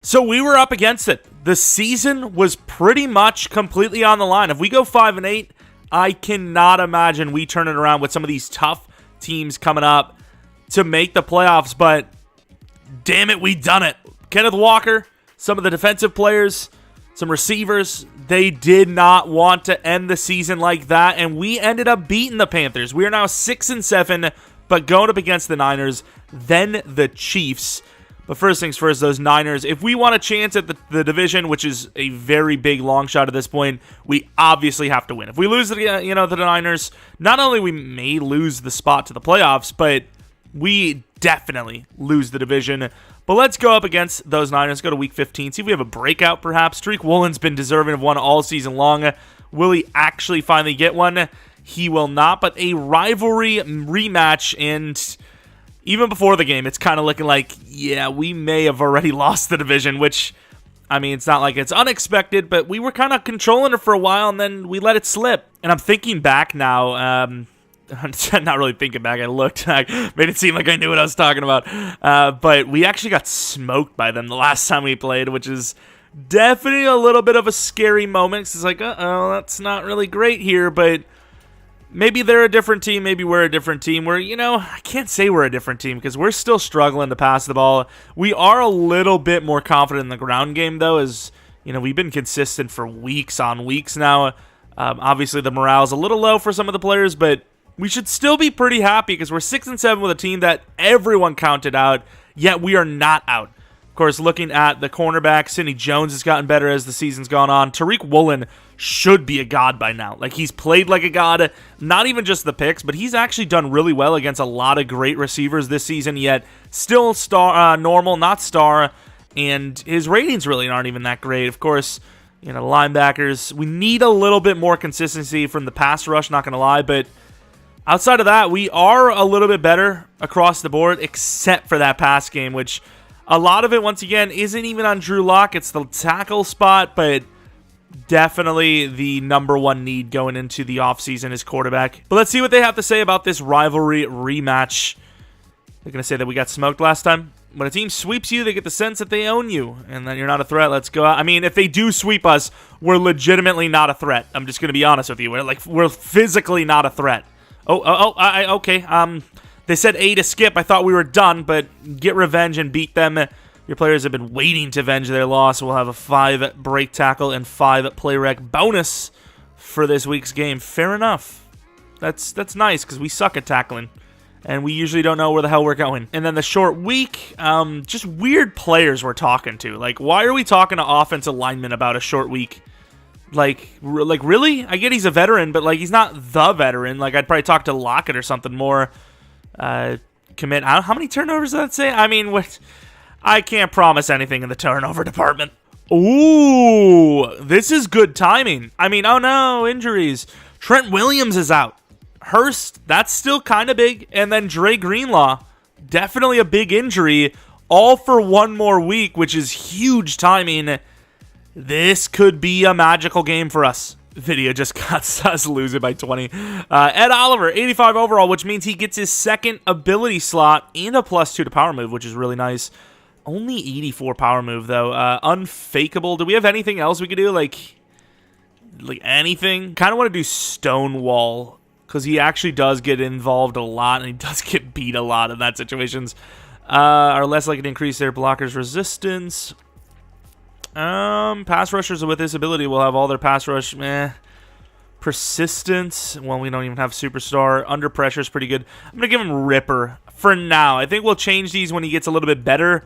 So we were up against it. The season was pretty much completely on the line. If we go 5-8, I cannot imagine we turn it around with some of these tough teams coming up to make the playoffs, but damn it, we done it. Kenneth Walker, some of the defensive players, some receivers, they did not want to end the season like that, and we ended up beating the Panthers. We are now 6-7, but going up against the Niners, then the Chiefs. But first things first, those Niners, if we want a chance at the division, which is a very big long shot at this point, we obviously have to win. If we lose the Niners, not only we may lose the spot to the playoffs, but we definitely lose the division. But let's go up against those Niners, go to Week 15, see if we have a breakout perhaps. Tariq Woolen's been deserving of one all season long. Will he actually finally get one? He will not, but a rivalry rematch, and even before the game, it's kind of looking like, yeah, we may have already lost the division, which, I mean, it's not like it's unexpected, but we were kind of controlling it for a while, and then we let it slip. And I'm thinking back now, I'm not really thinking back, I looked, I made it seem like I knew what I was talking about, but we actually got smoked by them the last time we played, which is definitely a little bit of a scary moment, because it's like, uh-oh, that's not really great here, but maybe they're a different team, maybe we're a different team. I can't say we're a different team because we're still struggling to pass the ball. We are a little bit more confident in the ground game, though, as, we've been consistent for weeks on weeks now. Obviously, the morale's a little low for some of the players, but we should still be pretty happy because we're 6-7 with a team that everyone counted out, yet we are not out. Of course, looking at the cornerback, Sidney Jones has gotten better as the season's gone on. Tariq Woolen should be a god by now. Like, he's played like a god, not even just the picks, but he's actually done really well against a lot of great receivers this season, yet still normal, not star, and his ratings really aren't even that great. Of course, linebackers, we need a little bit more consistency from the pass rush, not going to lie, but outside of that, we are a little bit better across the board, except for that pass game, which a lot of it, once again, isn't even on Drew Lock. It's the tackle spot, but definitely the number one need going into the offseason is quarterback. But let's see what they have to say about this rivalry rematch. They're going to say that we got smoked last time. When a team sweeps you, they get the sense that they own you and that you're not a threat. Let's go out. I mean, if they do sweep us, we're legitimately not a threat. I'm just going to be honest with you. We're physically not a threat. Okay. They said A to skip. I thought we were done, but get revenge and beat them. Your players have been waiting to avenge their loss. We'll have a 5 break tackle and 5 play rec bonus for this week's game. Fair enough. That's nice because we suck at tackling, and we usually don't know where the hell we're going. And then the short week, just weird players we're talking to. Like, why are we talking to offensive linemen about a short week? Like really? I get he's a veteran, but he's not the veteran. I'd probably talk to Lockett or something more. Commit. How many turnovers does that say? I mean, what? I can't promise anything in the turnover department. Ooh, this is good timing. I mean, oh no, injuries. Trent Williams is out. Hurst, that's still kind of big. And then Dre Greenlaw, definitely a big injury. All for one more week, which is huge timing. This could be a magical game for us. Video just got us losing by 20. Ed Oliver, 85 overall, which means he gets his second ability slot and a +2 to power move, which is really nice. Only 84 power move, though. Unfakeable. Do we have anything else we could do? Like anything? Kind of want to do Stonewall, because he actually does get involved a lot, and he does get beat a lot in that situations. Are less likely to increase their blockers' resistance. Pass rushers with this ability will have all their pass rush. Persistence. Well, we don't even have superstar. Under pressure is pretty good. I'm going to give him Ripper for now. I think we'll change these when he gets a little bit better.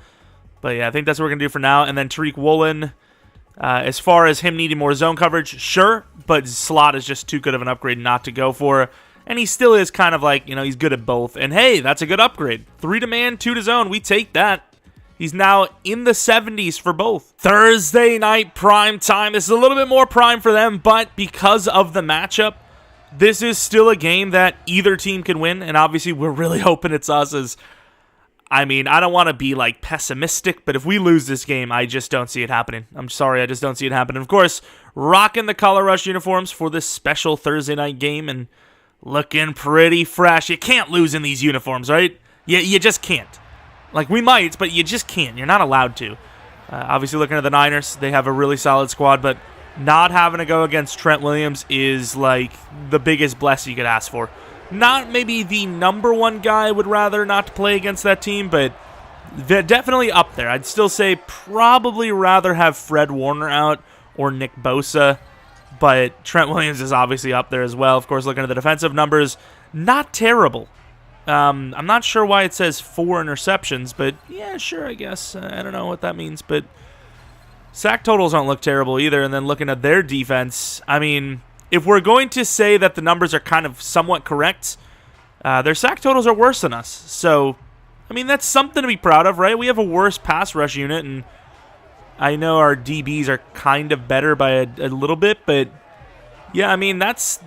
But yeah, I think that's what we're going to do for now. And then Tariq Woolen, as far as him needing more zone coverage, sure. But slot is just too good of an upgrade not to go for. And he still is kind of he's good at both. And hey, that's a good upgrade. 3 to man, 2 to zone. We take that. He's now in the 70s for both. Thursday night prime time. This is a little bit more prime for them, but because of the matchup, this is still a game that either team can win, and obviously we're really hoping it's us. I don't want to be pessimistic, but if we lose this game, I just don't see it happening. I'm sorry, I just don't see it happening. Of course, rocking the Color Rush uniforms for this special Thursday night game and looking pretty fresh. You can't lose in these uniforms, right? You just can't. We might, but you just can't. You're not allowed to. Obviously, looking at the Niners, they have a really solid squad, but not having to go against Trent Williams is like the biggest blessing you could ask for. Not maybe the number one guy I would rather not to play against that team, but definitely up there. I'd still say probably rather have Fred Warner out or Nick Bosa, but Trent Williams is obviously up there as well. Of course, looking at the defensive numbers, not terrible. I'm not sure why it says 4 interceptions, but yeah, sure, I guess. I don't know what that means, but sack totals don't look terrible either. And then looking at their defense, I mean, if we're going to say that the numbers are kind of somewhat correct, their sack totals are worse than us. So, I mean, that's something to be proud of, right? We have a worse pass rush unit, and I know our DBs are kind of better by a little bit, but yeah, I mean, that's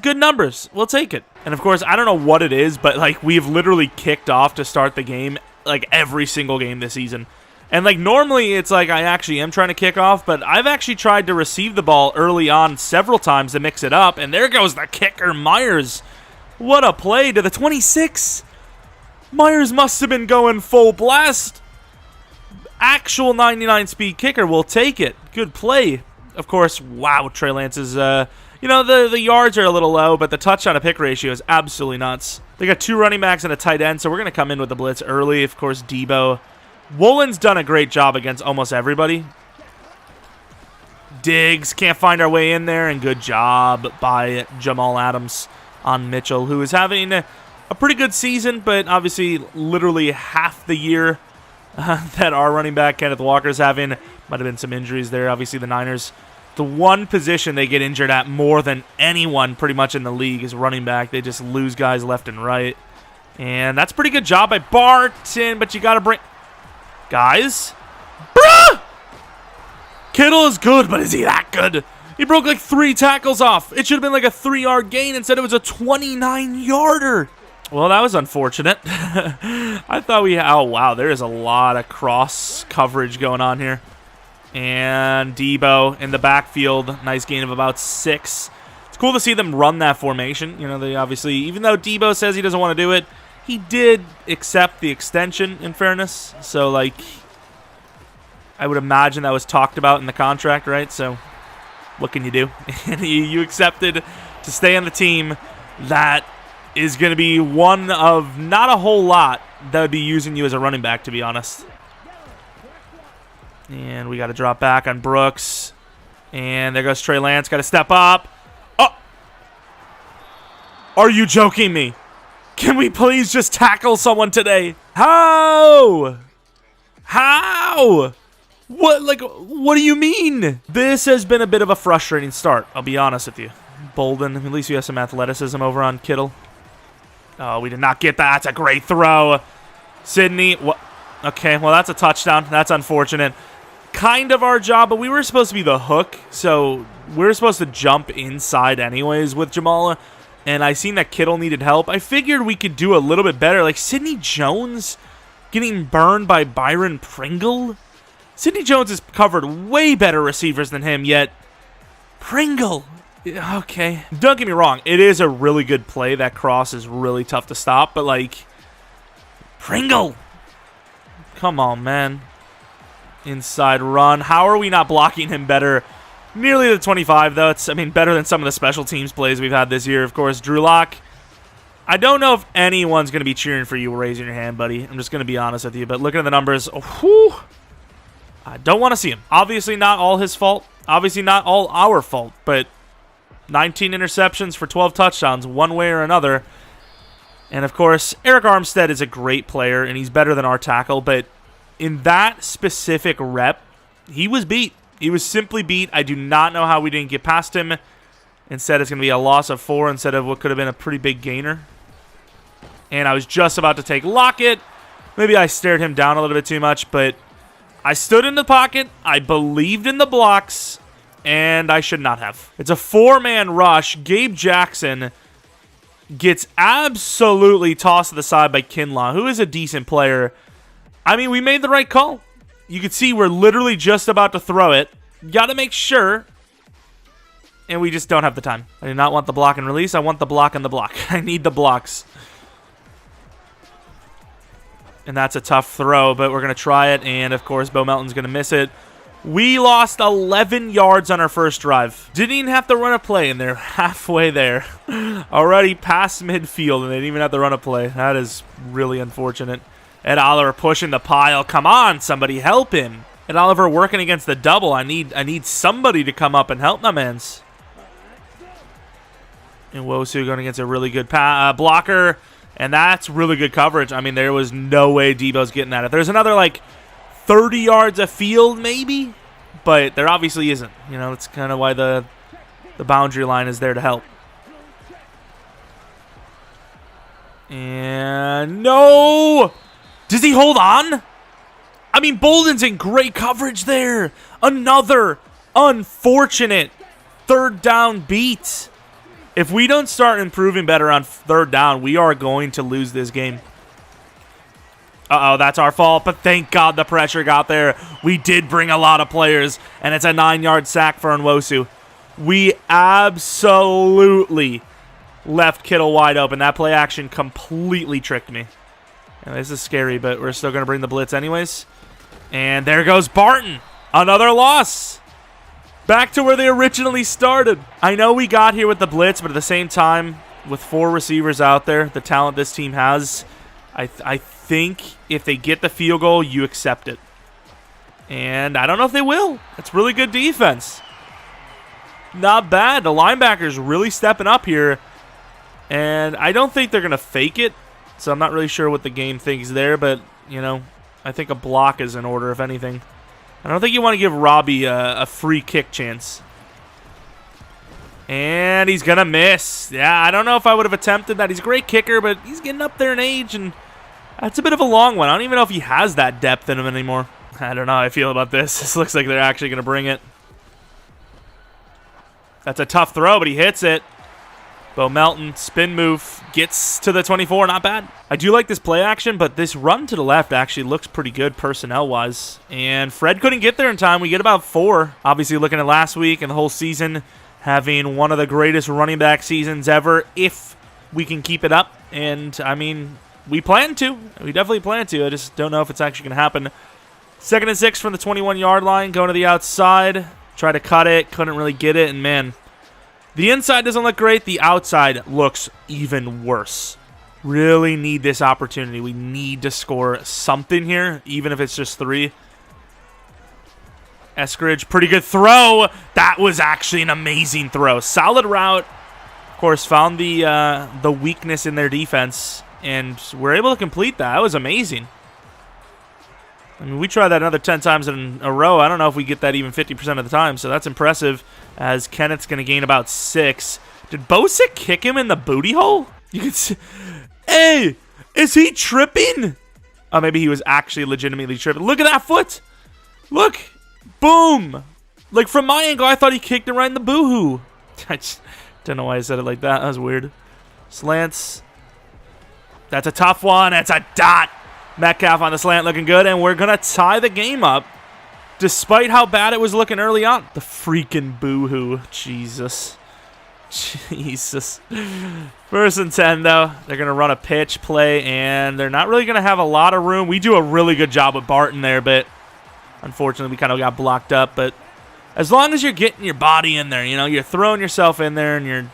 good numbers. We'll take it. And of course, I don't know what it is, but like we've literally kicked off to start the game like every single game this season. And like normally it's like I actually am trying to kick off, but I've actually tried to receive the ball early on several times to mix it up, and there goes the kicker, Myers. What a play to the 26. Myers must have been going full blast. Actual 99 speed kicker will take it. Good play. Of course, wow, Trey Lance is the yards are a little low, but the touchdown to pick ratio is absolutely nuts. They got 2 running backs and a tight end, so we're going to come in with the blitz early. Of course, Debo. Woolen's done a great job against almost everybody. Diggs can't find our way in there, and good job by Jamal Adams on Mitchell, who is having a pretty good season, but obviously literally half the year that our running back Kenneth Walker's having. Might have been some injuries there. Obviously, the Niners, the one position they get injured at more than anyone pretty much in the league is running back. They just lose guys left and right. And that's a pretty good job by Barton, but you got to bring... Guys? Bruh! Kittle is good, but is he that good? He broke like 3 tackles off. It should have been like a 3-yard gain. Instead, it was a 29-yarder. Well, that was unfortunate. I thought oh, wow, there is a lot of cross coverage going on here. And Debo in the backfield. Nice gain of about 6. It's cool to see them run that formation. You know, they obviously, even though Debo says he doesn't want to do it, he did accept the extension, in fairness. So, like, I would imagine that was talked about in the contract, right? So, what can you do? You accepted to stay on the team that is going to be one of not a whole lot that would be using you as a running back, to be honest. And we got to drop back on Brooks. And there goes Trey Lance. Got to step up. Oh! Are you joking me? Can we please just tackle someone today? How? How? What do you mean? This has been a bit of a frustrating start, I'll be honest with you. Bolden, at least you have some athleticism over on Kittle. Oh, we did not get that. That's a great throw. Sydney, what? Okay, well, that's a touchdown. That's unfortunate. Kind of our job, but we were supposed to be the hook, so we were supposed to jump inside anyways with Jamal, and I seen that Kittle needed help. I figured we could do a little bit better. Like Sidney Jones getting burned by Byron Pringle. Sidney Jones has covered way better receivers than him, yet Pringle... Okay. Don't get me wrong. It is a really good play. That cross is really tough to stop. But, like, Pringle. Come on, man. Inside run. How are we not blocking him better? Nearly the 25, though. It's, I mean, better than some of the special teams plays we've had this year. Of course, Drew Lock. I don't know if anyone's going to be cheering for you raising your hand, buddy. I'm just going to be honest with you. But looking at the numbers, I don't want to see him. Obviously not all his fault. Obviously not all our fault. But 19 interceptions for 12 touchdowns, one way or another. And, of course, Eric Armstead is a great player, and he's better than our tackle. But in that specific rep, he was beat. He was simply beat. I do not know how we didn't get past him. Instead, it's going to be a loss of 4 instead of what could have been a pretty big gainer. And I was just about to take Lockett. Maybe I stared him down a little bit too much, but I stood in the pocket. I believed in the blocks. And I should not have. It's a 4-man rush. Gabe Jackson gets absolutely tossed to the side by Kinlaw, who is a decent player. I mean, we made the right call. You can see we're literally just about to throw it. Got to make sure. And we just don't have the time. I do not want the block and release. I want the block and the block. I need the blocks. And that's a tough throw, but we're going to try it. And, of course, Bo Melton's going to miss it. We lost 11 yards on our first drive. Didn't even have to run a play, and they're halfway there. Already past midfield, and they didn't even have to run a play. That is really unfortunate. Ed Oliver pushing the pile. Come on, somebody help him. Ed Oliver working against the double. I need somebody to come up and help my mans. And Wosu going against a really good blocker. And that's really good coverage. I mean, there was no way Debo's getting that. If there's another, like, 30 yards of field, maybe. But there obviously isn't. You know, it's kind of why the boundary line is there to help. And no! Does he hold on? I mean, Bolden's in great coverage there. Another unfortunate third down beat. If we don't start improving better on third down, we are going to lose this game. Uh-oh, that's our fault, but thank God the pressure got there. We did bring a lot of players, and it's a 9-yard sack for Nwosu. We absolutely left Kittle wide open. That play action completely tricked me. And this is scary, but we're still going to bring the blitz anyways. And there goes Barton. Another loss. Back to where they originally started. I know we got here with the blitz, but at the same time, with 4 receivers out there, the talent this team has, I think if they get the field goal, you accept it. And I don't know if they will. It's really good defense. Not bad. The linebackers really stepping up here. And I don't think they're going to fake it. So I'm not really sure what the game thinks there. But, you know, I think a block is in order, if anything. I don't think you want to give Robbie a free kick chance. And he's going to miss. Yeah, I don't know if I would have attempted that. He's a great kicker, but he's getting up there in age, and that's a bit of a long one. I don't even know if he has that depth in him anymore. I don't know how I feel about this. This looks like they're actually going to bring it. That's a tough throw, but he hits it. Bo Melton, spin move, gets to the 24, not bad. I do like this play action, but this run to the left actually looks pretty good personnel-wise. And Fred couldn't get there in time. We get about 4. Obviously, looking at last week and the whole season, having one of the greatest running back seasons ever, if we can keep it up. And, I mean, we plan to. We definitely plan to. I just don't know if it's actually going to happen. 2nd and 6 from the 21-yard line, going to the outside. Try to cut it, couldn't really get it, and, man, the inside doesn't look great. The outside looks even worse. Really need this opportunity. We need to score something here, even if it's just 3. Eskridge, pretty good throw. That was actually an amazing throw. Solid route. Of course, found the weakness in their defense, and we're able to complete that. That was amazing. I mean, we tried that another 10 times in a row. I don't know if we get that even 50% of the time, so that's impressive, as Kenneth's going to gain about 6. Did Bosick kick him in the booty hole? You can see. Hey, is he tripping? Oh, maybe he was actually legitimately tripping. Look at that foot. Look. Boom. Like, from my angle, I thought he kicked it right in the boohoo. I just don't know why I said it like that. That was weird. Slants. That's a tough one. That's a dot. Metcalf on the slant looking good, and we're going to tie the game up despite how bad it was looking early on. The freaking boo-hoo. Jesus. Jesus. 1st and 10, though. They're going to run a pitch play, and they're not really going to have a lot of room. We do a really good job with Barton there, but unfortunately we kind of got blocked up. But as long as you're getting your body in there, you know, you're throwing yourself in there, and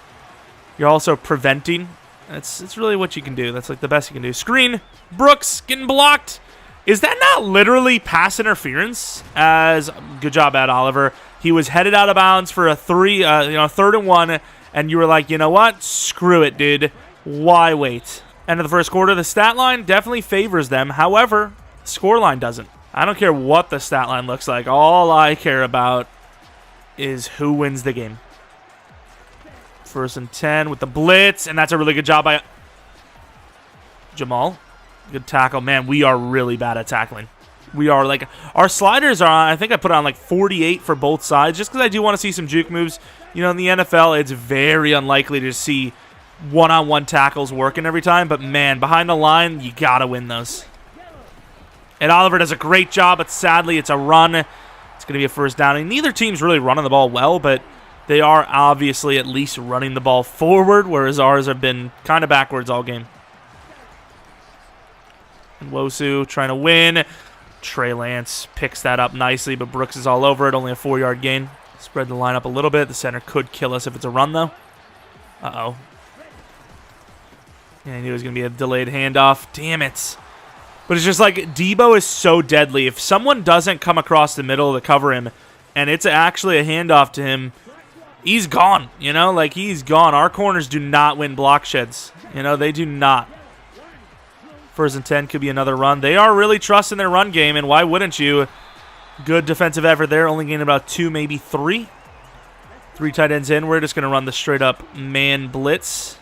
you're also preventing. It's really what you can do. That's like the best you can do. Screen. Brooks getting blocked. Is that not literally pass interference? Good job, Ed Oliver. He was headed out of bounds for a 3rd and 1, and you were like, you know what? Screw it, dude. Why wait? End of the first quarter. The stat line definitely favors them. However, the score line doesn't. I don't care what the stat line looks like. All I care about is who wins the game. 1st and 10 with the blitz, and that's a really good job by Jamal. Good tackle. Man, we are really bad at tackling. We are, like, our sliders are on, I think I put on like 48 for both sides, just because I do want to see some juke moves. You know, in the NFL, it's very unlikely to see one-on-one tackles working every time, but man, behind the line, you got to win those. And Oliver does a great job, but sadly, it's a run. It's going to be a 1st down. And neither team's really running the ball well, but they are obviously at least running the ball forward, whereas ours have been kind of backwards all game. Wosu trying to win. Trey Lance picks that up nicely, but Brooks is all over it. Only a 4-yard gain. Spread the line up a little bit. The center could kill us if it's a run, though. Uh-oh. Yeah, I knew it was going to be a delayed handoff. Damn it. But it's just like, Debo is so deadly. If someone doesn't come across the middle to cover him, and it's actually a handoff to him, he's gone. You know, like, he's gone. Our corners do not win block sheds. You know, they do not. 1st and 10 could be another run. They are really trusting their run game, and why wouldn't you? Good defensive effort there. Only gaining about 2, maybe 3. 3 tight ends in. We're just going to run the straight-up man blitz.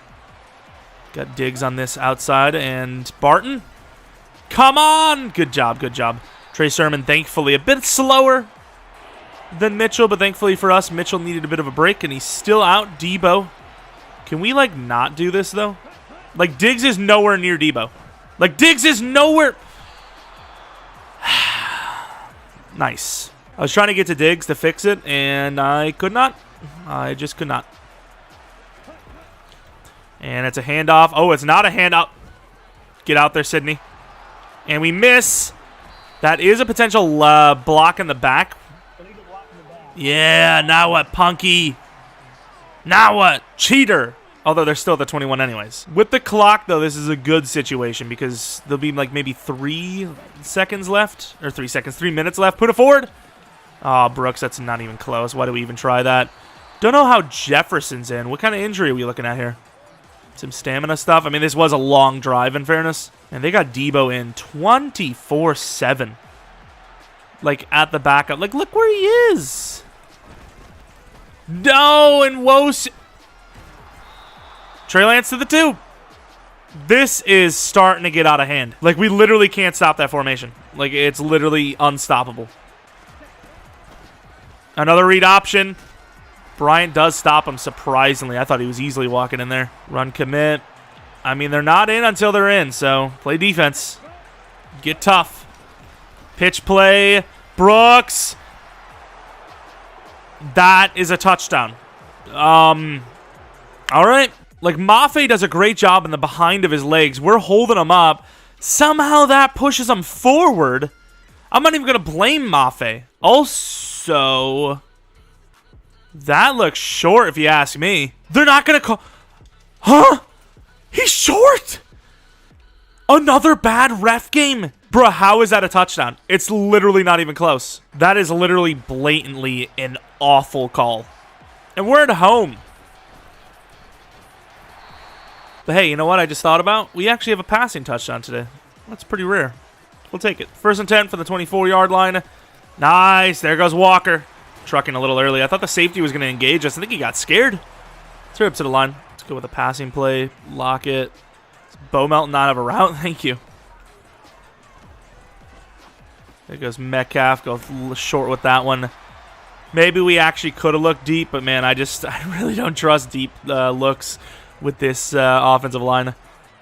Got Diggs on this outside, and Barton. Come on! Good job, good job. Trey Sermon, thankfully, a bit slower than Mitchell, but thankfully for us, Mitchell needed a bit of a break, and he's still out. Debo. Can we, like, not do this, though? Like, Diggs is nowhere near Debo. Like, Diggs is nowhere. Nice. I was trying to get to Diggs to fix it, and I could not. I just could not. And it's a handoff. Oh, it's not a handoff. Get out there, Sydney. And we miss. That is a potential block in the back. Yeah, now what, Punky? Now what? Cheater. Although they're still at the 21 anyways. With the clock, though, this is a good situation because there'll be like maybe 3 seconds left. Or 3 seconds, 3 minutes left. Put it forward. Oh, Brooks, that's not even close. Why do we even try that? Don't know how Jefferson's in. What kind of injury are we looking at here? Some stamina stuff. I mean, this was a long drive, in fairness. And they got Debo in 24/7. Like, at the backup. Like, look where he is. No, and Wos. Trey Lance to the 2. This is starting to get out of hand. Like, we literally can't stop that formation. Like, it's literally unstoppable. Another read option. Bryant does stop him, surprisingly. I thought he was easily walking in there. Run commit. I mean, they're not in until they're in, so play defense. Get tough. Pitch play. Brooks. That is a touchdown. All right. Like, Mafe does a great job in the behind of his legs. We're holding him up. Somehow that pushes him forward. I'm not even going to blame Mafe. Also, that looks short if you ask me. They're not going to call... Huh? He's short! Another bad ref game. Bruh, how is that a touchdown? It's literally not even close. That is literally blatantly an awful call. And we're at home. But hey, you know what I just thought about? We actually have a passing touchdown today. That's pretty rare. We'll take it. 1st and 10 for the 24-yard line. Nice. There goes Walker. Trucking a little early. I thought the safety was going to engage us. I think he got scared. Let's hurry up to the line. Let's go with a passing play. Lock it. Does Bo Melton not have a route? Thank you. There goes Metcalf. Go short with that one. Maybe we actually could have looked deep, but man, I really don't trust deep looks with this offensive line.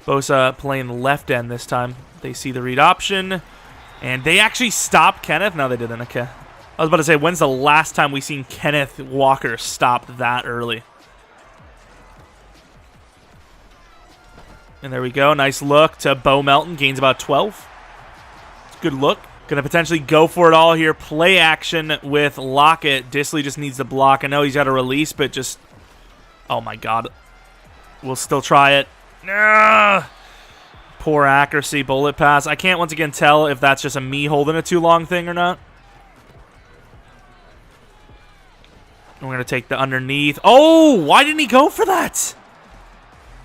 Bosa playing left end this time. They see the read option, and they actually stopped Kenneth. No, they didn't. Okay. I was about to say, when's the last time we seen Kenneth Walker stopped that early? And there we go. Nice look to Bo Melton. Gains about 12. It's a good look. Going to potentially go for it all here. Play action with Lockett. Disley just needs to block. I know he's got a release, but just... Oh, my God. We'll still try it. Poor accuracy. Bullet pass. I can't once again tell if that's just a me holding it too long thing or not. We're going to take the underneath. Oh, why didn't he go for that?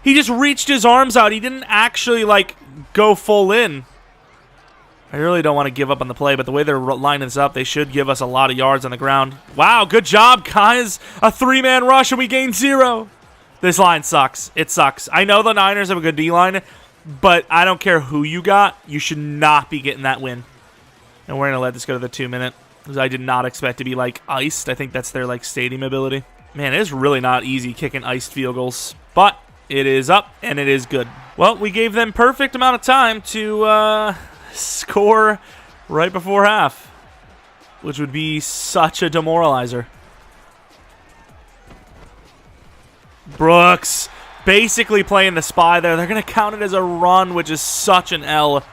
He just reached his arms out. He didn't actually, like, go full in. I really don't want to give up on the play, but the way they're lining this up, they should give us a lot of yards on the ground. Wow, good job, guys. A 3-man rush, and we gain 0. This line sucks. It sucks. I know the Niners have a good D-line, but I don't care who you got. You should not be getting that win. And we're going to let this go to the 2-minute. Because I did not expect to be, like, iced. I think that's their, like, stadium ability. Man, it is really not easy kicking iced field goals. But it is up, and it is good. Well, we gave them perfect amount of time to score right before half. Which would be such a demoralizer. Brooks basically playing the spy there. They're going to count it as a run, which is such an L.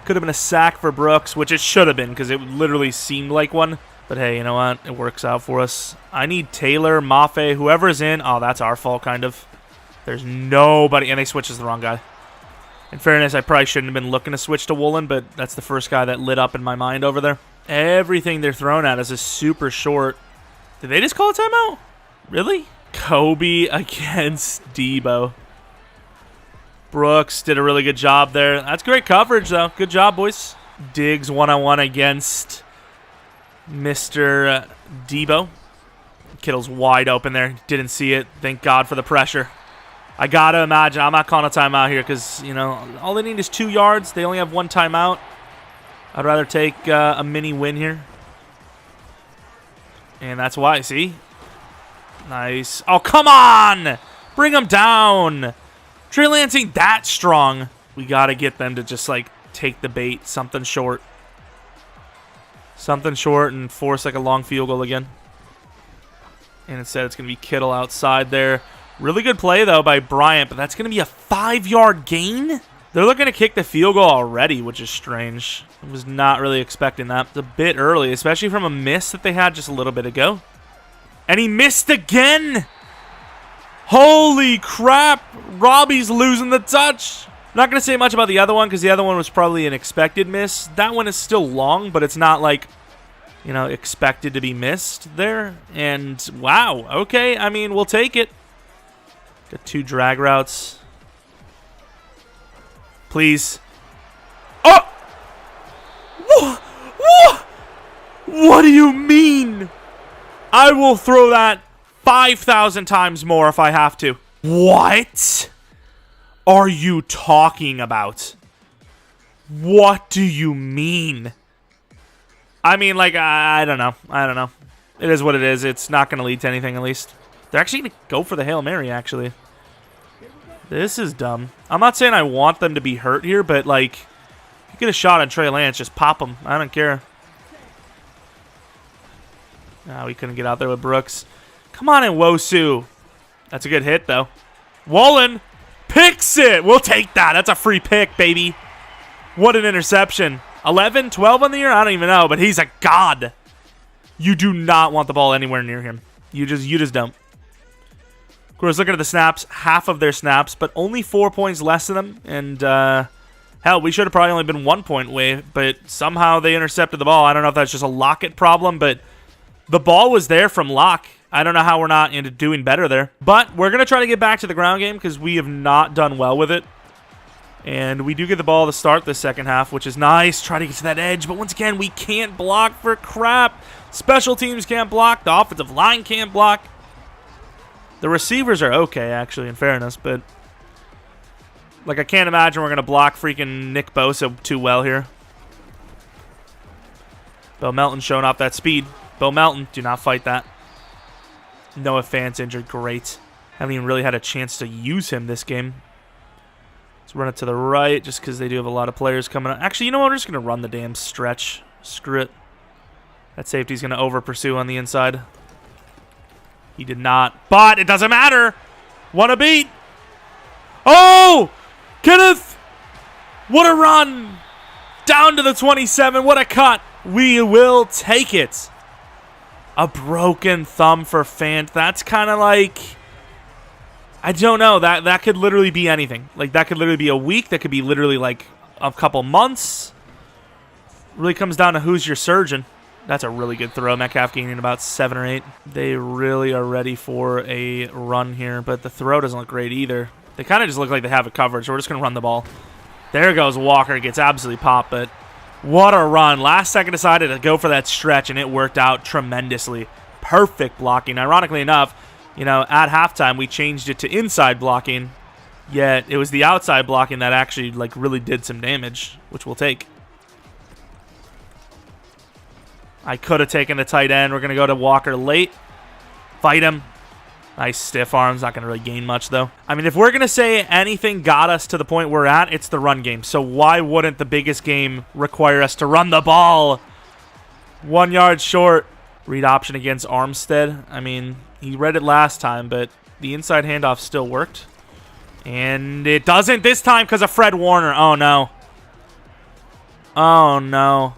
Could have been a sack for Brooks, which it should have been because it literally seemed like one. But hey, you know what? It works out for us. I need Taylor, Mafe, whoever's in. Oh, that's our fault, kind of. There's nobody. And they switches the wrong guy. In fairness, I probably shouldn't have been looking to switch to Woolen, but that's the first guy that lit up in my mind over there. Everything they're throwing at us is super short. Did they just call a timeout? Really? Kobe against Debo. Brooks did a really good job there. That's great coverage, though. Good job, boys. Diggs one-on-one against Mr. Debo. Kittle's wide open there. Didn't see it. Thank God for the pressure. I got to imagine. I'm not calling a timeout here because, you know, all they need is 2 yards. They only have 1 timeout. I'd rather take a mini win here. And that's why, see? Nice. Oh, come on! Bring him down! Trey Lance ain't that strong. We got to get them to just, like, take the bait. Something short. Something short and force, like, a long field goal again. And instead, it's going to be Kittle outside there. Really good play, though, by Bryant, but that's going to be a 5-yard gain? They're looking to kick the field goal already, which is strange. I was not really expecting that. It's a bit early, especially from a miss that they had just a little bit ago. And he missed again! Holy crap! Robbie's losing the touch. Not going to say much about the other one because the other one was probably an expected miss. That one is still long, but it's not like, you know, expected to be missed there. And wow, okay, I mean, we'll take it. Got 2 drag routes. Please. Oh! What do you mean? I will throw that 5,000 times more if I have to. What are you talking about? What do you mean? I mean, like, I don't know. I don't know. It is what it is. It's not going to lead to anything, at least. They're actually going to go for the Hail Mary, actually. This is dumb. I'm not saying I want them to be hurt here, but, like, if you get a shot on Trey Lance, just pop him. I don't care. No, we couldn't get out there with Brooks. Come on in, Wosu. That's a good hit, though. Woolen picks it. We'll take that. That's a free pick, baby. What an interception. 11, 12 on the year? I don't even know, but he's a god. You do not want the ball anywhere near him. You just don't. Of course, looking at the snaps, half of their snaps, but only 4 points less than them. And, hell, we should have probably only been 1 point away, but somehow they intercepted the ball. I don't know if that's just a Lockett problem, but the ball was there from Locke. I don't know how we're not into doing better there. But we're going to try to get back to the ground game because we have not done well with it. And we do get the ball to start the second half, which is nice. Try to get to that edge, but once again, we can't block for crap. Special teams can't block. The offensive line can't block. The receivers are okay, actually, in fairness, but like I can't imagine we're going to block freaking Nick Bosa too well here. Bo Melton showing off that speed. Bo Melton, do not fight that. Noah Fant's injured. Great. Haven't even really had a chance to use him this game. Let's run it to the right just because they do have a lot of players coming up. Actually, you know what? We're just going to run the damn stretch. Screw it. That safety's going to over-pursue on the inside. He did not. But it doesn't matter. Want a beat. Oh! Kenneth! What a run! Down to the 27. What a cut. We will take it. A broken thumb for Fant. That's kind of like, I don't know. That could literally be anything. Like, that could literally be a week. That could be literally like a couple months. Really comes down to who's your surgeon. That's a really good throw. Metcalf gaining about 7 or 8. They really are ready for a run here, but the throw doesn't look great either. They kind of just look like they have it covered, so we're just going to run the ball. There goes Walker. Gets absolutely popped, but what a run. Last second decided to go for that stretch, and it worked out tremendously. Perfect blocking. Ironically enough, you know, at halftime, we changed it to inside blocking, yet it was the outside blocking that actually, like, really did some damage, which we'll take. I could have taken the tight end. We're going to go to Walker late. Fight him. Nice stiff arms. Not going to really gain much, though. I mean, if we're going to say anything got us to the point we're at, it's the run game. So why wouldn't the biggest game require us to run the ball? 1 yard short. Read option against Armstead. I mean, he read it last time, but the inside handoff still worked. And it doesn't this time because of Fred Warner. Oh, no. Oh, no.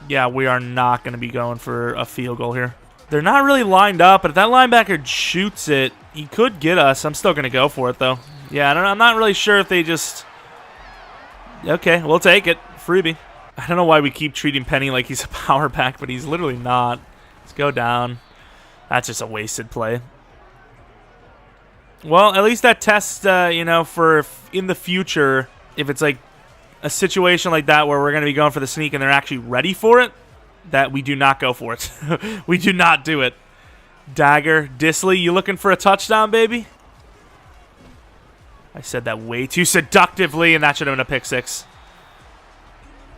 Yeah, we are not going to be going for a field goal here. They're not really lined up, but if that linebacker shoots it, he could get us. I'm still going to go for it, though. Yeah, I'm not really sure if they just... Okay, we'll take it. Freebie. I don't know why we keep treating Penny like he's a power back, but he's literally not. Let's go down. That's just a wasted play. Well, at least that tests, you know, for in the future, if it's like a situation like that where we're going to be going for the sneak and they're actually ready for it, that we do not go for it. We do not do it. Dagger, Disley, you looking for a touchdown, baby? I said that way too seductively, and that should have been a pick six.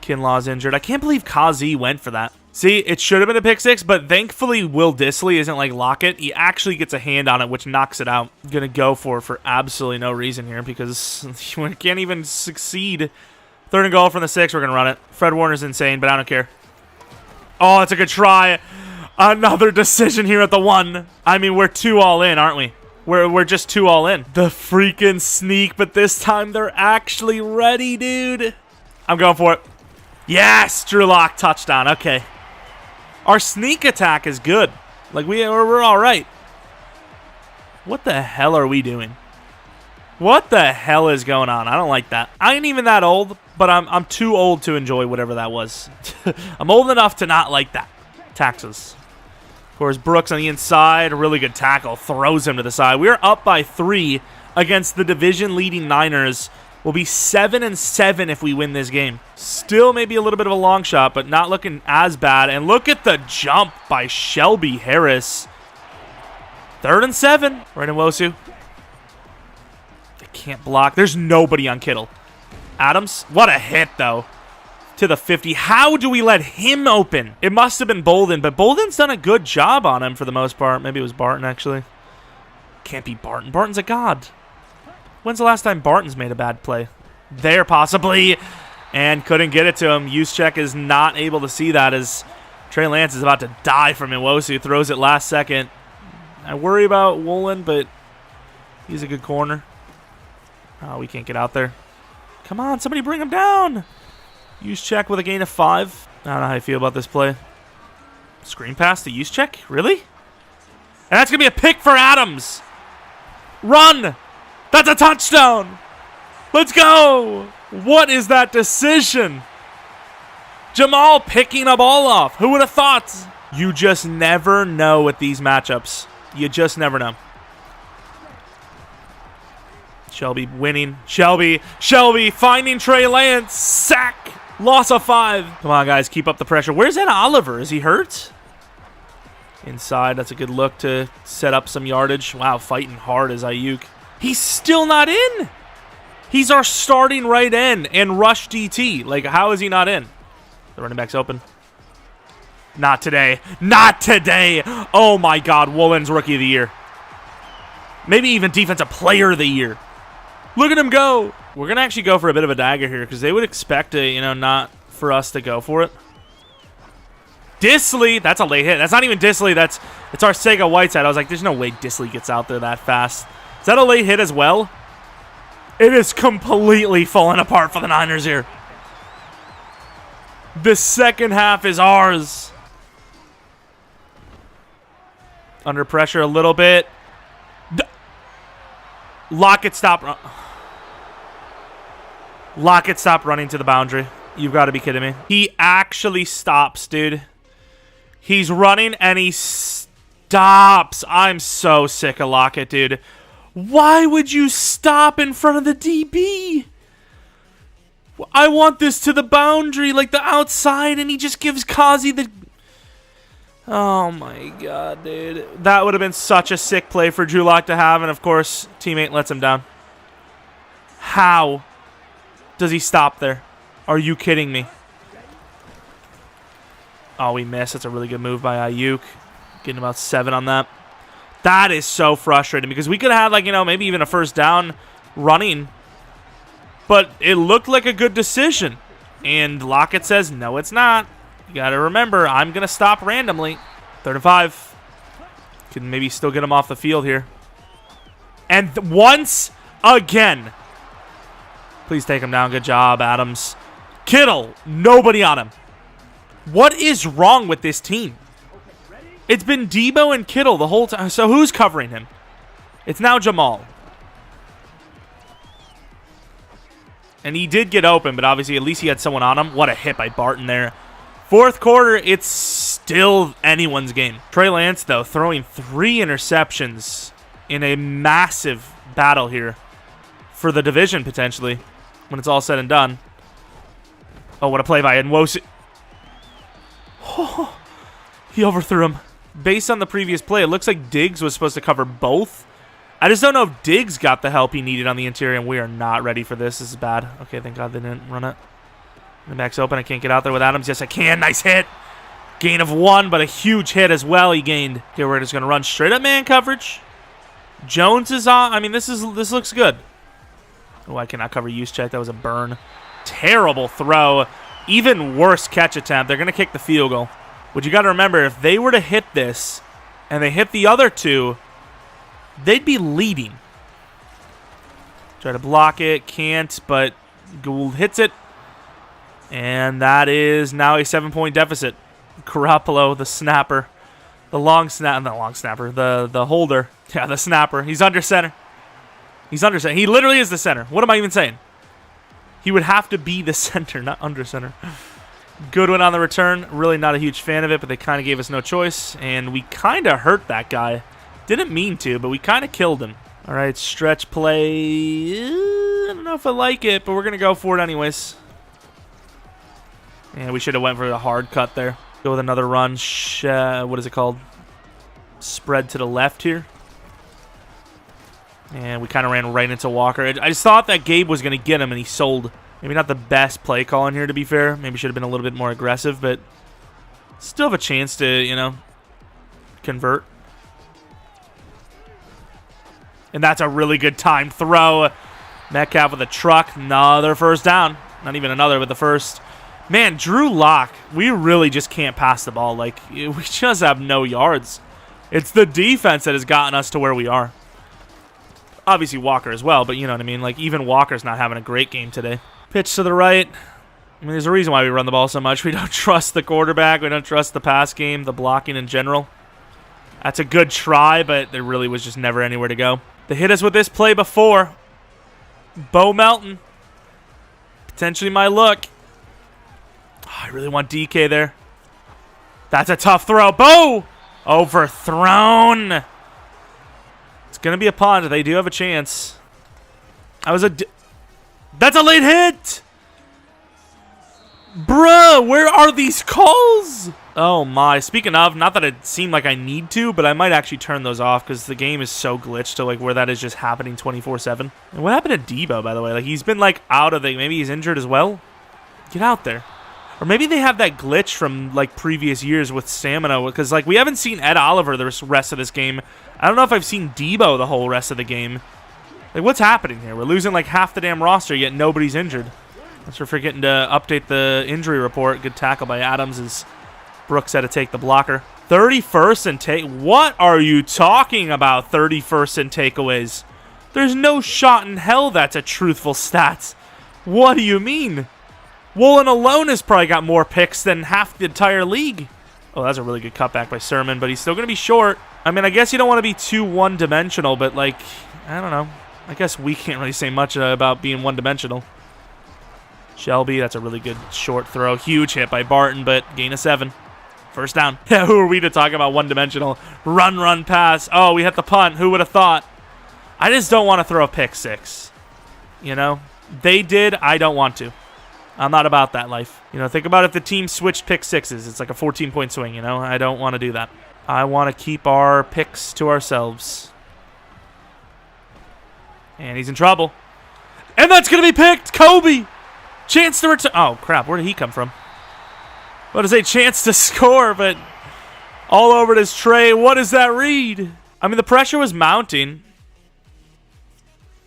Kinlaw's injured. I can't believe Kazi went for that. See, it should have been a pick six, but thankfully Will Disley isn't like Lockett. He actually gets a hand on it, which knocks it out. Going to go for it for absolutely no reason here because we can't even succeed. 3rd and goal from the 6. We're going to run it. Fred Warner's insane, but I don't care. Oh, it's a good try. Another decision here at the 1. I mean, we're 2 all in, aren't we? We're just 2 all in. The freaking sneak, but this time they're actually ready, dude. I'm going for it. Yes, Drew Lock touchdown. Okay. Our sneak attack is good. Like, we're all right. What the hell are we doing? What the hell is going on? I don't like that. I ain't even that old, but I'm too old to enjoy whatever that was. I'm old enough to not like that. Taxes. Of course, Brooks on the inside. Really good tackle. Throws him to the side. We're up by 3 against the division-leading Niners. We'll be 7-7 if we win this game. Still maybe a little bit of a long shot, but not looking as bad. And look at the jump by Shelby Harris. 3rd and 7. Right in Wosu. They can't block. There's nobody on Kittle. Adams. What a hit, though. To the 50. How do we let him open? It must have been Bolden, but Bolden's done a good job on him for the most part. Maybe it was Barton, actually. Can't be Barton. Barton's a god. When's the last time Barton's made a bad play? There, possibly. And couldn't get it to him. Juszczyk is not able to see that as Trey Lance is about to die from Nwosu. Throws it last second. I worry about Woolen, but he's a good corner. Oh, we can't get out there. Come on, somebody bring him down. Juszczyk with a gain of 5. I don't know how you feel about this play. Screen pass to Juszczyk? Really? And that's going to be a pick for Adams. Run! That's a touchdown! Let's go! What is that decision? Jamal picking a ball off. Who would have thought? You just never know with these matchups. You just never know. Shelby winning. Shelby finding Trey Lance. Sack. Loss of 5. Come on, guys. Keep up the pressure. Where's Ed Oliver? Is he hurt? Inside. That's a good look to set up some yardage. Wow, fighting hard as Ayuk. He's still not in. He's our starting right end and rush DT. Like, how is he not in? The running back's open. Not today. Not today. Oh, my God. Woolen's Rookie of the Year. Maybe even Defensive Player of the Year. Look at him go. We're going to actually go for a bit of a dagger here because they would expect to, you know, not for us to go for it. Disley. That's a late hit. That's not even Disley. It's our Sega Whiteside. I was like, there's no way Disley gets out there that fast. Is that a late hit as well? It is completely falling apart for the Niners here. The second half is ours. Under pressure a little bit. Lockett stop. Lockett stop running to the boundary. You've got to be kidding me. He actually stops, dude. He's running and he stops. I'm so sick of Lockett, dude. Why would you stop in front of the DB? I want this to the boundary, like the outside, and he just gives Kazi the... Oh, my God, dude. That would have been such a sick play for Drew Lock to have, and, of course, teammate lets him down. How does he stop there? Are you kidding me? Oh, we missed. That's a really good move by Ayuk. Getting about 7 on that. That is so frustrating because we could have had, like, you know, maybe even a first down running. But it looked like a good decision. And Lockett says, no, it's not. You got to remember, I'm going to stop randomly. 3rd and 5. Can maybe still get him off the field here. And once again. Please take him down. Good job, Adams. Kittle, nobody on him. What is wrong with this team? It's been Debo and Kittle the whole time. So who's covering him? It's now Jamal. And he did get open, but obviously at least he had someone on him. What a hit by Barton there. Fourth quarter, it's still anyone's game. Trey Lance, though, throwing 3 interceptions in a massive battle here for the division, potentially, when it's all said and done. Oh, what a play by Nwosu. Oh, he overthrew him. Based on the previous play, it looks like Diggs was supposed to cover both. I just don't know if Diggs got the help he needed on the interior, and we are not ready for this. This is bad. Okay, thank God they didn't run it. The back's open. I can't get out there with Adams. Yes, I can. Nice hit. Gain of 1, but a huge hit as well he gained. Okay, we're just going to run straight up man coverage. Jones is on. I mean, this looks good. Oh, I cannot cover use check. That was a burn. Terrible throw. Even worse catch attempt. They're going to kick the field goal. But you got to remember, if they were to hit this and they hit the other 2, they'd be leading. Try to block it. Can't, but Gould hits it. And that is now a 7-point deficit. Garoppolo, the snapper. The holder. Yeah, the snapper. He's under center. He's under center. He literally is the center. What am I even saying? He would have to be the center, not under center. Goodwin on the return. Really not a huge fan of it, but they kind of gave us no choice. And we kind of hurt that guy. Didn't mean to, but we kind of killed him. All right, stretch play. I don't know if I like it, but we're going to go for it anyways. Yeah, we should have went for a hard cut there. Go with another run. What is it called? Spread to the left here. And we kind of ran right into Walker. I just thought that Gabe was going to get him, and he sold. Maybe not the best play call in here, to be fair. Maybe should have been a little bit more aggressive, but still have a chance to, you know, convert. And that's a really good timed throw. Metcalf with a truck. Another first down. Not even another, but the first. Man, Drew Lock, we really just can't pass the ball. Like, we just have no yards. It's the defense that has gotten us to where we are. Obviously Walker as well, but you know what I mean. Like, even Walker's not having a great game today. Pitch to the right. I mean, there's a reason why we run the ball so much. We don't trust the quarterback. We don't trust the pass game, the blocking in general. That's a good try, but there really was just never anywhere to go. They hit us with this play before. Bo Melton. Potentially my look. Oh, I really want DK there. That's a tough throw. Bo! Overthrown. It's going to be a punt. They do have a chance. That's a late hit! Bruh, where are these calls? Oh my. Speaking of, not that it seemed like I need to, but I might actually turn those off because the game is so glitched to like where that is just happening 24/7. And what happened to Debo, by the way? Like, he's been like out of the... Maybe he's injured as well? Get out there. Or maybe they have that glitch from like previous years with stamina, because like we haven't seen Ed Oliver the rest of this game. I don't know if I've seen Debo the whole rest of the game. Like, what's happening here? We're losing like half the damn roster, yet nobody's injured. Thanks for forgetting to update the injury report. Good tackle by Adams as Brooks had to take the blocker. 31st and take. What are you talking about? 31st and takeaways. There's no shot in hell that's a truthful stat. What do you mean? Woolen alone has probably got more picks than half the entire league. Oh, that's a really good cutback by Sermon, but he's still going to be short. I mean, I guess you don't want to be too one-dimensional, but, like, I don't know. I guess we can't really say much about being one-dimensional. Shelby, that's a really good short throw. Huge hit by Barton, but gain of 7. First down. Yeah, who are we to talk about one-dimensional? Run, pass. Oh, we hit the punt. Who would have thought? I just don't want to throw a pick 6. You know? They did. I don't want to. I'm not about that life. You know, think about if the team switched pick 6s. It's like a 14-point swing, you know? I don't want to do that. I want to keep our picks to ourselves. And he's in trouble. And that's going to be picked! Kobe! Chance to return. Oh, crap. Where did he come from? What is a chance to score, but all over this tray. What does that read? I mean, the pressure was mounting.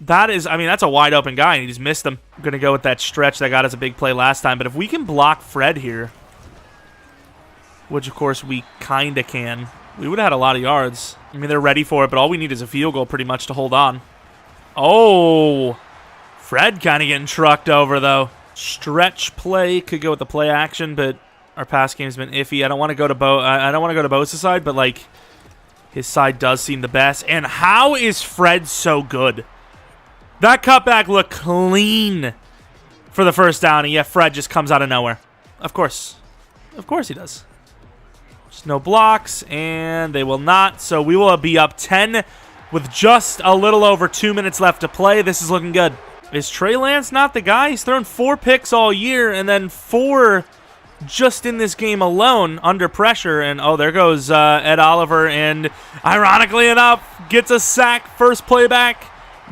That is, I mean, that's a wide open guy, and he just missed him. I'm going to go with that stretch that got us a big play last time. But if we can block Fred here, which, of course, we kind of can, we would have had a lot of yards. I mean, they're ready for it, but all we need is a field goal pretty much to hold on. Oh, Fred kind of getting trucked over, though. Stretch play. Could go with the play action, but our pass game's been iffy. I don't want to go to I don't want to go to Bosa's side, but like his side does seem the best. And how is Fred so good? That cutback looked clean for the first down, and yet Fred just comes out of nowhere. Of course. Of course he does. Just no blocks, and they will not. So we will be up 10 with just a little over 2 minutes left to play. This is looking good. Is Trey Lance not the guy? He's thrown 4 picks all year, and then 4 just in this game alone under pressure. And, oh, there goes Ed Oliver, and ironically enough, gets a sack. First play back.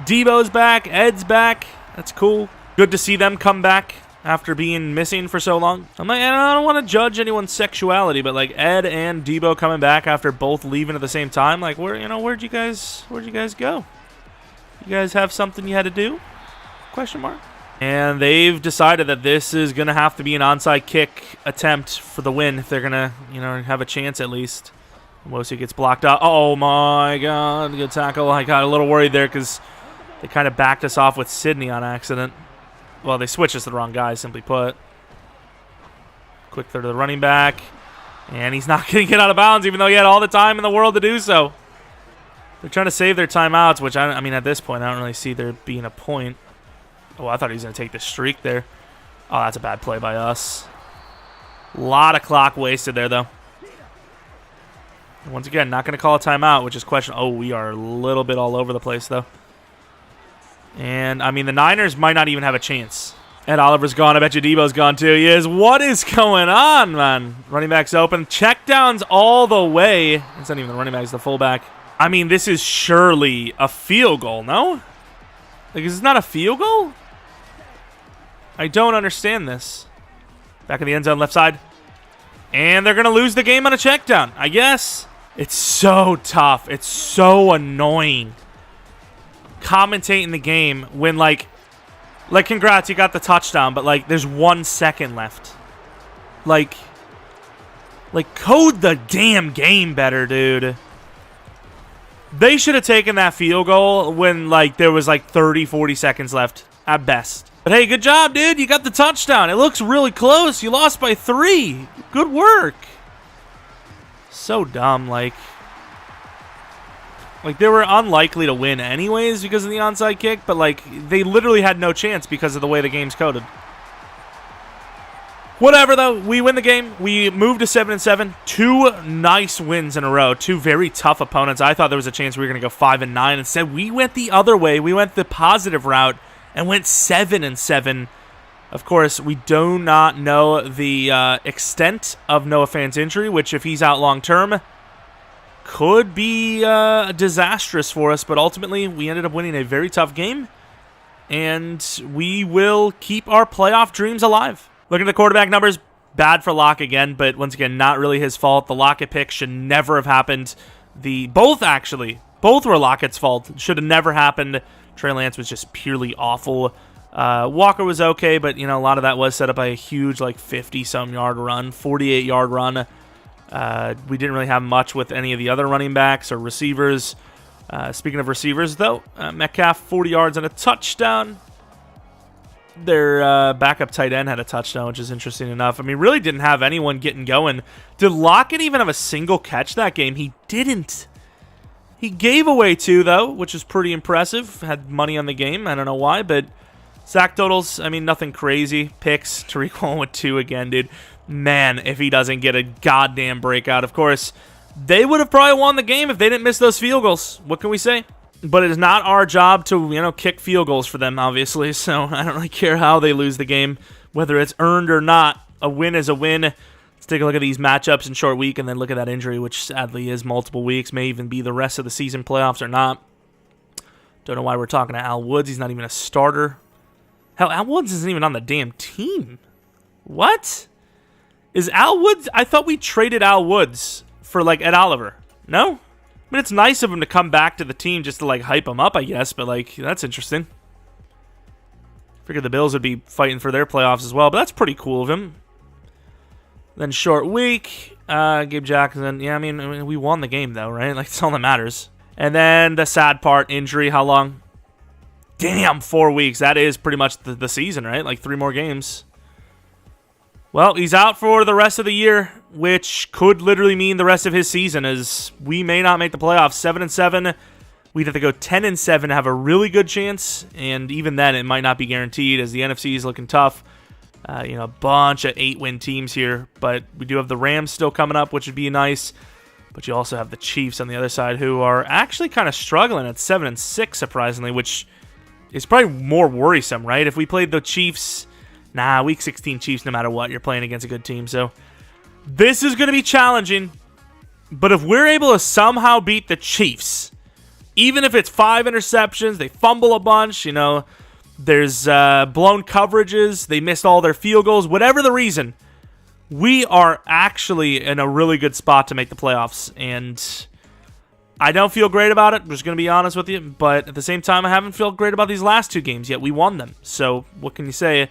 Debo's back. Ed's back. That's cool. Good to see them come back after being missing for so long. I don't want to judge anyone's sexuality, but like Ed and Debo coming back after both leaving at the same time, like where'd you guys go? You guys have something you had to do? Question mark. And they've decided that this is gonna have to be an onside kick attempt for the win if they're gonna have a chance at least. Wosi gets blocked out. Oh my God, good tackle. I got a little worried there because they kind of backed us off with Sydney on accident. Well, they switched us to the wrong guy, simply put. Quick throw to the running back. And he's not going to get out of bounds, even though he had all the time in the world to do so. They're trying to save their timeouts, which, I mean, at this point, I don't really see there being a point. Oh, I thought he was going to take the streak there. Oh, that's a bad play by us. A lot of clock wasted there, though. Once again, not going to call a timeout, which is question. Oh, we are a little bit all over the place, though. And, I mean, the Niners might not even have a chance. Ed Oliver's gone. I bet you Debo's gone, too. He is. What is going on, man? Running back's open. Check downs all the way. It's not even the running back. It's the fullback. I mean, this is surely a field goal, no? Like, is this not a field goal? I don't understand this. Back in the end zone, left side. And they're going to lose the game on a check down, I guess. It's so tough. It's so annoying. Commentating the game when like congrats, you got the touchdown, but like there's 1 second left. Like code the damn game better, dude. They should have taken that field goal when like there was like 30-40 seconds left at best. But hey, good job, dude. You got the touchdown. It looks really close. You lost by 3. Good work. So dumb, like they were unlikely to win anyways because of the onside kick, but like they literally had no chance because of the way the game's coded. Whatever though, we win the game. We moved to 7-7. 2 nice wins in a row. 2 very tough opponents. I thought there was a chance we were going to go 5-9. Instead, we went the other way. We went the positive route and went 7-7. Of course, we do not know the extent of Noah Fant's injury, which if he's out long term, could be disastrous for us, but ultimately we ended up winning a very tough game, and we will keep our playoff dreams alive. Looking at the quarterback numbers, bad for Locke again, but once again, not really his fault. The Lockett pick should never have happened. Both were Lockett's fault. Should have never happened. Trey Lance was just purely awful. Walker was okay, but a lot of that was set up by a huge 50-some yard run, 48-yard run. We didn't really have much with any of the other running backs or receivers. Speaking of receivers, though, Metcalf, 40 yards and a touchdown. Their backup tight end had a touchdown, which is interesting enough. I mean, really didn't have anyone getting going. Did Lockett even have a single catch that game? He didn't. He gave away 2, though, which is pretty impressive. Had money on the game. I don't know why, but sack totals, I mean, nothing crazy. Picks, Tariq Woolen with 2 again, dude. Man, if he doesn't get a goddamn breakout. Of course, they would have probably won the game if they didn't miss those field goals. What can we say? But it is not our job to, kick field goals for them, obviously. So I don't really care how they lose the game, whether it's earned or not. A win is a win. Let's take a look at these matchups in short week and then look at that injury, which sadly is multiple weeks. May even be the rest of the season playoffs or not. Don't know why we're talking to Al Woods. He's not even a starter. Hell, Al Woods isn't even on the damn team. What? Is Al Woods? I thought we traded Al Woods for Ed Oliver. No? I mean, it's nice of him to come back to the team just to hype him up, I guess, but that's interesting. Figured the Bills would be fighting for their playoffs as well, but that's pretty cool of him. Then short week, Gabe Jackson. Yeah, I mean, we won the game though, right? That's all that matters. And then the sad part, injury. How long? Damn, 4 weeks. That is pretty much the season, right? Like 3 more games. Well, he's out for the rest of the year, which could literally mean the rest of his season, as we may not make the playoffs. 7-7. We'd have to go 10-7 to have a really good chance, and even then, it might not be guaranteed, as the NFC is looking tough. A bunch of 8-win teams here, but we do have the Rams still coming up, which would be nice. But you also have the Chiefs on the other side, who are actually kind of struggling at 7-6, surprisingly, which is probably more worrisome, right? If we played the Chiefs, Week 16 Chiefs, no matter what, you're playing against a good team. So this is going to be challenging. But if we're able to somehow beat the Chiefs, even if it's 5 interceptions, they fumble a bunch, there's blown coverages, they missed all their field goals, whatever the reason, we are actually in a really good spot to make the playoffs. And I don't feel great about it, I'm just going to be honest with you. But at the same time, I haven't felt great about these last 2 games yet. We won them. So what can you say?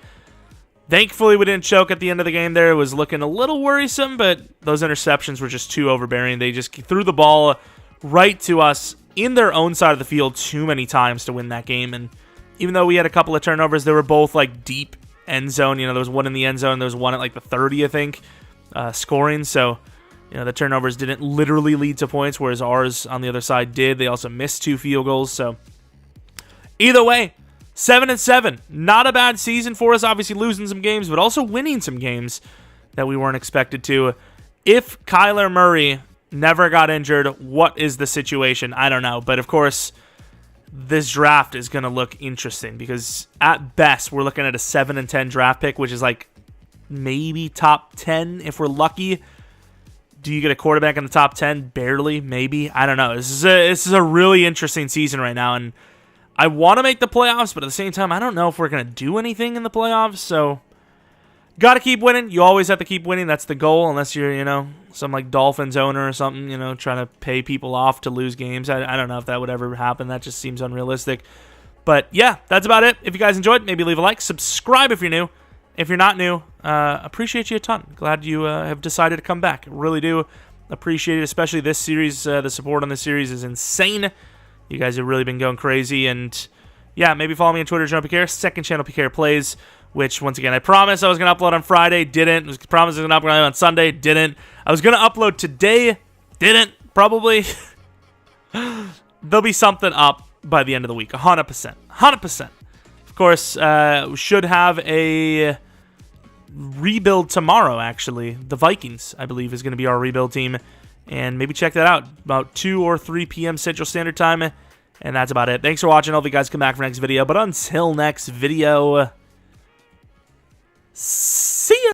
Thankfully, we didn't choke at the end of the game there. It was looking a little worrisome, but those interceptions were just too overbearing. They just threw the ball right to us in their own side of the field too many times to win that game. And even though we had a couple of turnovers, they were both like deep end zone. There was one in the end zone. There was one at like the 30, I think, scoring. So, the turnovers didn't literally lead to points, whereas ours on the other side did. They also missed 2 field goals. So, either way, 7-7. Not a bad season for us. Obviously losing some games, but also winning some games that we weren't expected to. If Kyler Murray never got injured, what is the situation? I don't know. But, of course, this draft is going to look interesting because, at best, we're looking at a 7-10 draft pick, which is like maybe top 10 if we're lucky. Do you get a quarterback in the top 10? Barely, maybe. I don't know. This is a really interesting season right now, and I want to make the playoffs, but at the same time, I don't know if we're going to do anything in the playoffs, so got to keep winning. You always have to keep winning. That's the goal, unless you're, some like Dolphins owner or something, trying to pay people off to lose games. I don't know if that would ever happen. That just seems unrealistic. But yeah, that's about it. If you guys enjoyed, maybe leave a like. Subscribe if you're new. If you're not new, appreciate you a ton. Glad you have decided to come back. Really do appreciate it, especially this series. The support on this series is insane. You guys have really been going crazy. And yeah, maybe follow me on Twitter, Jeromepkr. Second channel, PK Plays, which, once again, I promised I was going to upload on Friday. Didn't. I promised I was going to upload on Sunday. Didn't. I was going to upload today. Didn't. Probably. There'll be something up by the end of the week. 100%. 100%. Of course, we should have a rebuild tomorrow, actually. The Vikings, I believe, is going to be our rebuild team. And maybe check that out about 2 or 3 p.m. Central Standard Time. And that's about it. Thanks for watching. I hope you guys come back for next video. But until next video, see ya!